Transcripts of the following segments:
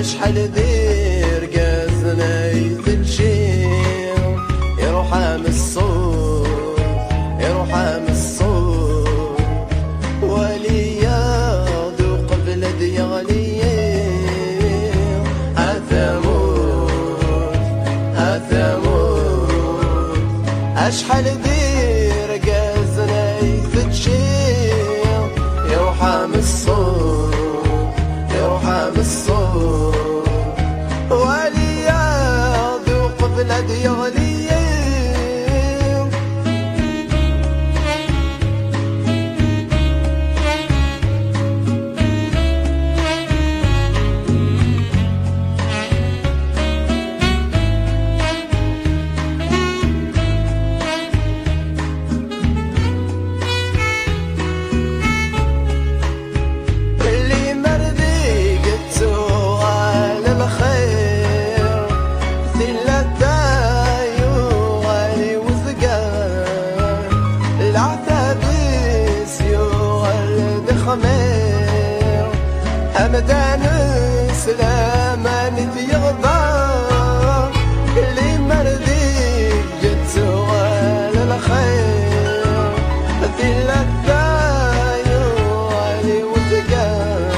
اشحال دير قازنا يتنشير يروح عام الصوت يروح عام الصوت وليا ذوق بلد يغلير هثموت هثموت اشحال دير قازنا يتنشير يروح عام الصوت يروح عام الصوت وليا ذوق بلاد يغلي همدان سلامان يغضب اللي مردي جت ولا الخير في الثايو علي وذقار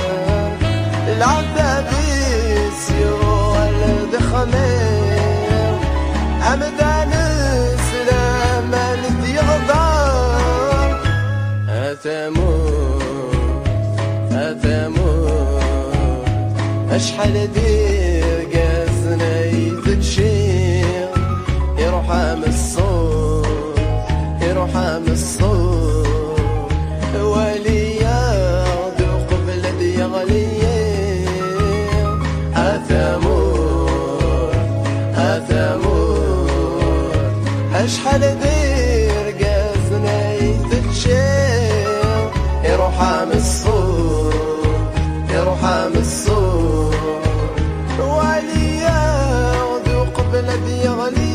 العذاب يسيو الدخمير همدان سلامان يغضب هثموت اشحال دير قازنا يتشير يروح عام الصوت يروح عام الصوت وليا ذوق بلد يغلير هثموت هثموت اشحال دير قازنا يتشير يروح عام الصوت يروح عام الصوت وليا ذوق بلد يغلي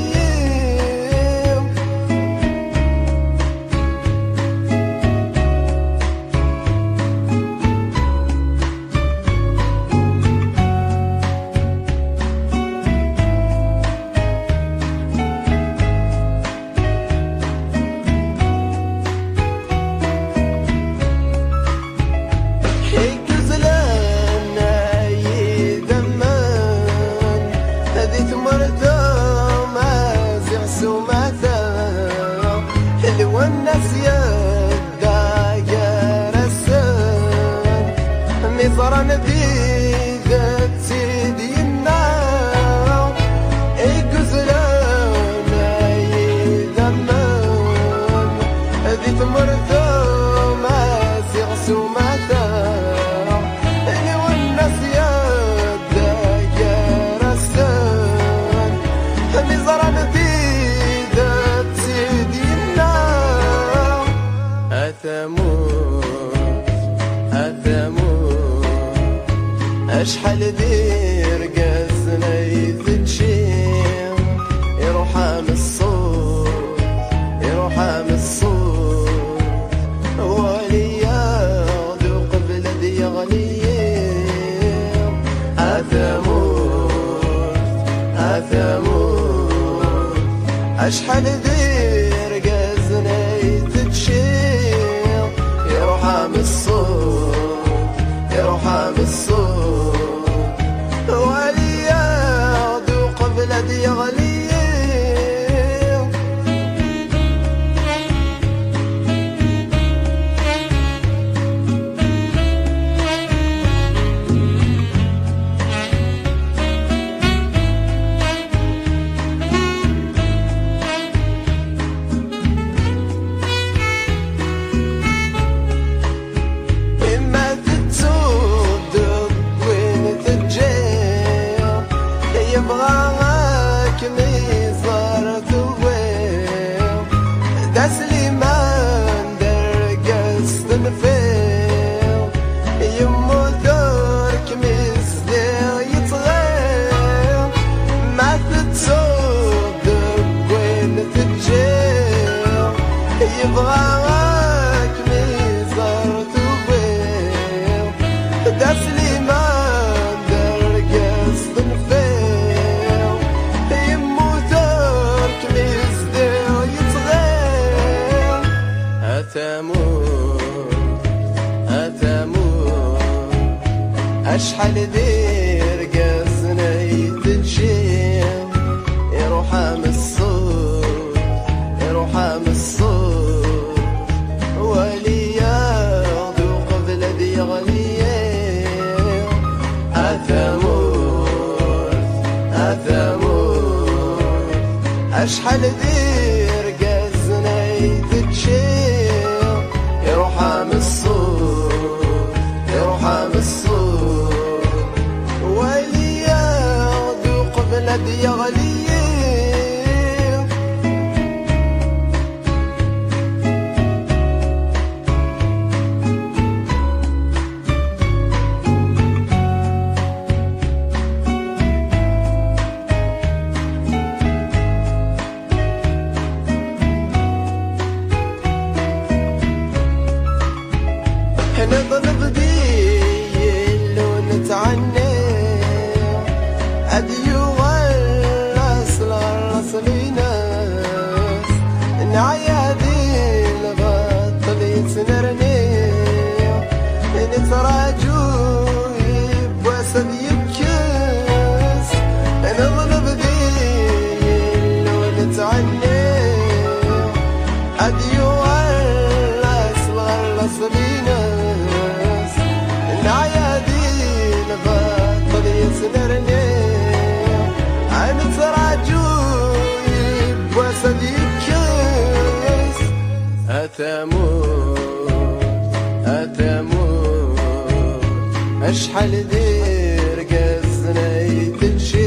والناس يداير السن مصرن بيدت سيدينا اقزلنا يدمن ذي مرثوم سيغسو ماتا والناس يداير السن مصرن بيدت سيدينا هثموت اشحال دير قازنا يتشير يروح عام الصوت يروح عام الصوت وليا ذوق بلد يغلير هثموت هثموت اشحال دير قازنا يتشير يروح عام الصوت يروح عام الصوت وليا ذوق بلاد يغلي يبغاك ميزار ثوير دسليمان درقس تنفير يمو دورك مزدير يتغير ما تتصدق وين تتجير يبغاك ميزار ثوير دسليمان درقس اشحال دير قازنا يتجيم يروح من الصوت يروح من الصوت ولياض قبل ذي غليم اثمور اثمور اشحال دير قازنا يتجيم يروح من الصوت يروح من الصوت ولياض قبل ذي غليم نضرب ديل ونتعني أديو غلس لغلس ليناس نعيادي البطل يتنرني نتراجو يبوسد يبكس نضرب ديل ونتعني أديو غلس لغلس ليناس العيادين بطل يسنرني عن تراجو يبوسد يبكس أثمور أثمور أشحال دير قازنا يتجي